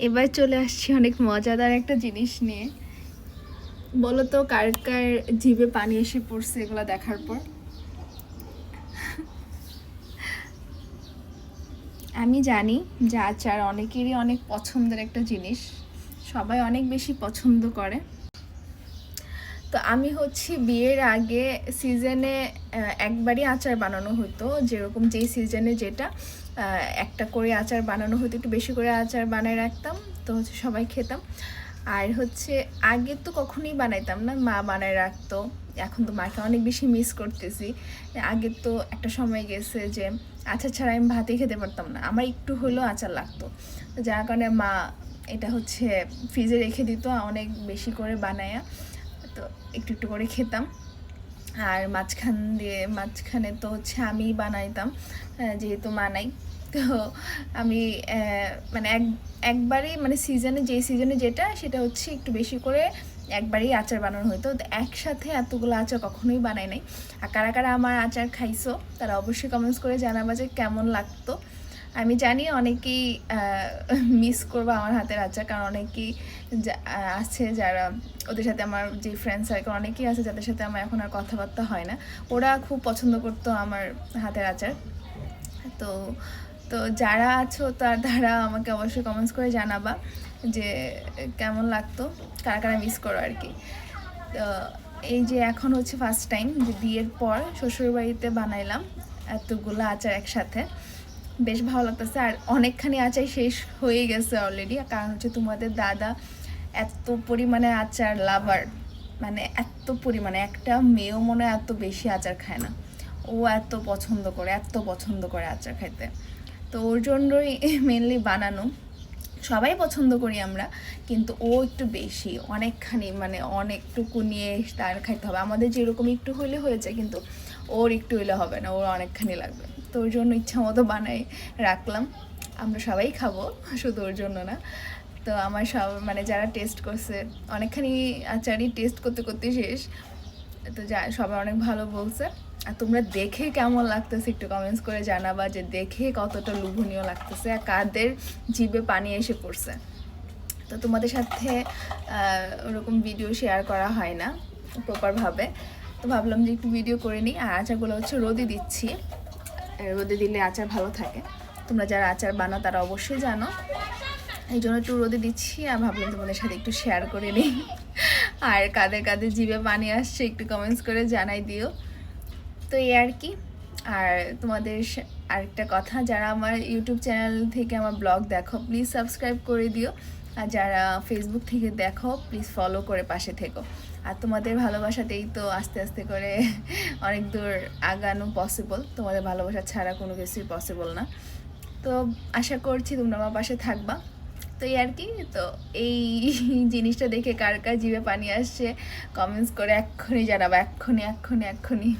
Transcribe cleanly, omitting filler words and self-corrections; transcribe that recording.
এবার চলে আসছি অনেক মজাদার একটা জিনিস নিয়ে। বলো তো কার কার জিভে পানি এসে পড়ছে এগুলো দেখার পর? আমি জানি যে আচার অনেকেরই অনেক পছন্দের একটা জিনিস, সবাই অনেক বেশি পছন্দ করে। তো আমি হচ্ছে বিয়ের আগে সিজনে একবারই আচার বানানো হতো, যেরকম যেই সিজনে যেটা একটা করে আচার বানানো হতো, একটু বেশি করে আচার বানায় রাখতাম, তো হচ্ছে সবাই খেতাম। আর হচ্ছে আগে তো কখনোই বানাইতাম না, মা বানায় রাখতো। এখন তো মাকে অনেক বেশি মিস করতেছি। আগে তো একটা সময় গেছে যে আচার ছাড়া আমি ভাতই খেতে পারতাম না, আমার একটু হলেও আচার লাগতো। তো যার কারণে মা এটা হচ্ছে ফ্রিজে রেখে দিত অনেক বেশি করে বানায়া, তো একটু একটু করে খেতাম। আর মাঝখানে তো হচ্ছে আমি বানাইতাম, যেহেতু মানাই। তো আমি মানে একবারই মানে যেই সিজনে যেটা সেটা হচ্ছে একটু বেশি করে একবারই আচার বানানো হতো। তো একসাথে এতগুলো আচার কখনোই বানাই নাই। আর কারা কারা আমার আচার খাইছো তারা অবশ্যই কমেন্টস করে জানাবা যে কেমন লাগতো। আমি জানি অনেকেই মিস করবো আমার হাতের আচার, কারণ অনেকেই আছে যারা, ওদের সাথে আমার যে ফ্রেন্ড সার্কেল অনেকেই আছে যাদের সাথে আমার এখন আর কথাবার্তা হয় না, ওরা খুব পছন্দ করতো আমার হাতের আচার। তো তো যারা আছো তারা আমাকে অবশ্যই কমেন্টস করে জানাবা যে কেমন লাগতো, কারা কারা মিস করো আর কি। তো এই যে এখন হচ্ছে ফার্স্ট টাইম যে বিয়ের পর শ্বশুরবাড়িতে বানাইলাম এতগুলো আচার একসাথে, বেশ ভালো লাগতেছে। আর অনেকখানি আচার শেষ হয়ে গেছে অলরেডি, কারণ হচ্ছে তোমাদের দাদা এত পরিমাণে আচার লাভার, মানে এত পরিমাণে, একটা মেয়েও মনে হয় এত বেশি আচার খায় না। ও এত পছন্দ করে আচার খাইতে। তো ওর জন্যই মেনলি বানানো। সবাই পছন্দ করি আমরা, কিন্তু ও একটু বেশি, অনেকখানি, মানে অনেকটুকু নিয়ে তার খাইতে হবে। আমাদের যেরকম একটু হইলে হয়ে যায়, কিন্তু ওর একটু হইলে হবে না, ওর অনেকখানি লাগবে। তো ওর জন্য ইচ্ছা মতো বানাই রাখলাম। আমরা সবাই খাবো, শুধু ওর জন্য না। তো আমার সব মানে যারা টেস্ট করছে, অনেকখানি আচারই টেস্ট করতে করতে শেষ। তো সবাই অনেক ভালো বলছে। আর তোমরা দেখে কেমন লাগতেছে একটু কমেন্টস করে জানাবা যে দেখে কতটা লোভনীয় লাগতেছে আর কাদের জিভে পানি এসে পড়ছে। তো তোমাদের সাথে ওরকম ভিডিও শেয়ার করা হয় না প্রপারভাবে, তো ভাবলাম যে একটু ভিডিও করে নিই। আর আচারগুলো হচ্ছে রোদে দিচ্ছি, রোদে দিলে আচার ভালো থাকে। তোমরা যারা আচার বানাও তারা অবশ্যই জানো, এই জন্য একটু রোদে দিচ্ছি। আর ভাবলাম তোমাদের সাথে একটু শেয়ার করে নিই। আর কাদের কাদের জিভে পানি আসছে একটু কমেন্টস করে জানাই দিও। তো এই আর কি। আর তোমাদের আরেকটা কথা, যারা আমার ইউটিউব চ্যানেল থেকে আমার ব্লগ দেখো প্লিজ সাবস্ক্রাইব করে দিও, আর যারা ফেসবুক থেকে দেখো প্লিজ ফলো করে পাশে থেকো। আর তোমাদের ভালোবাসাতেই তো আস্তে আস্তে করে অনেক দূর আগানো পসিবল, তোমাদের ভালোবাসা ছাড়া কোনো কিছুই পসিবল না। তো আশা করছি তোমরা আমার পাশে থাকবা। তো এই আর কি। তো এই জিনিসটা দেখে কার কার জিভে পানি আসছে কমেন্টস করে এক্ষুনি জানাবা, এক্ষুনি এক্ষুনি এক্ষুনি।